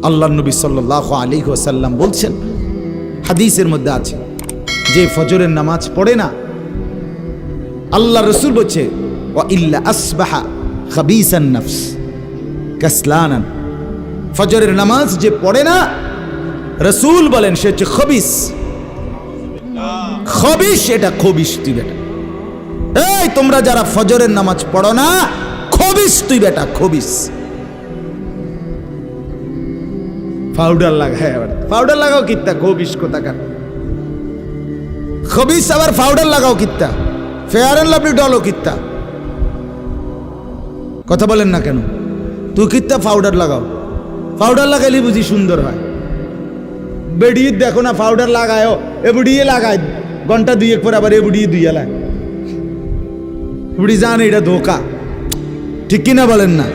আল্লাহর নবী সাল্লাল্লাহু আলাইহি ওয়াসাল্লাম বলছেন, হাদিসের মধ্যে আছে, যে ফজরের নামাজ পড়ে না, আল্লাহ রসুল বলছে ওয়া ইল্লা আসবাহা খাবিসান নফস কাসলানান, ফজরের নামাজ যে পড়ে না, রসুল বলেন সে হচ্ছে খবিস। খবিস, এটা খবিস তুই বেটা। এই তোমরা যারা ফজরের নামাজ পড়ো না, খবিস তুই বেটা, খবিস। পাউডার লাগায়, আবার পাউডার লাগাও কিত্তা, খবিস কোথাকার। খবিস আবার পাউডার লাগাও কিত্তা, ফেয়ার এন্ড লাভলি ডলও কিত্তা। কথা বলেন না কেন? তুই কিত্তা পাউডার লাগাও, পাউডার লাগাইলে বুঝি সুন্দর হয়। বেডিয়ে দেখো না পাউডার লাগায়ও, এ বুড়িয়ে লাগায় ঘন্টা দুয়েক পর আবার এ বুড়িয়ে দুইয়া লাগ, বুড়ি জানে এটা ধোকা, ঠিক কিনা বলেন না?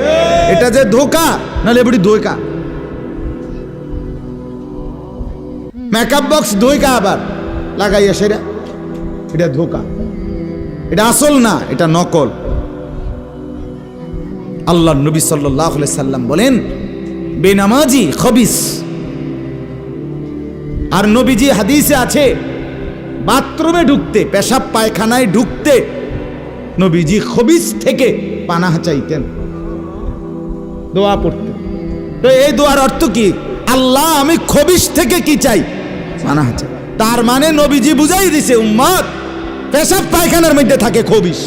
এটা যে ধোকা, নাহলে বুড়ি ধোকা। মেকআপ বক্স ধোকা আবার লাগাইয়া সেরা, এটা ধোকা, এটা আসল না, এটা নকল। আল্লাহ নবী সাল্লাল্লাহু আলাইহি সাল্লাম বলেন বেনামাজি খবিস। আর নবীজি হাদিসে আছে, বাথরুমে ঢুকতে, পেশাব পায়খানায় ঢুকতে নবীজি খবিস থেকে পানাহ চাইতেন, দোয়া পড়তেন। তো এই দোয়ার অর্থ কি? আল্লাহ আমি খবিস থেকে কি চাই? পানাহ চাই। তার মানে নবীজি বুঝাই দিছে উম্মত, পেশাব পায়খানার মধ্যে থাকে খবিস।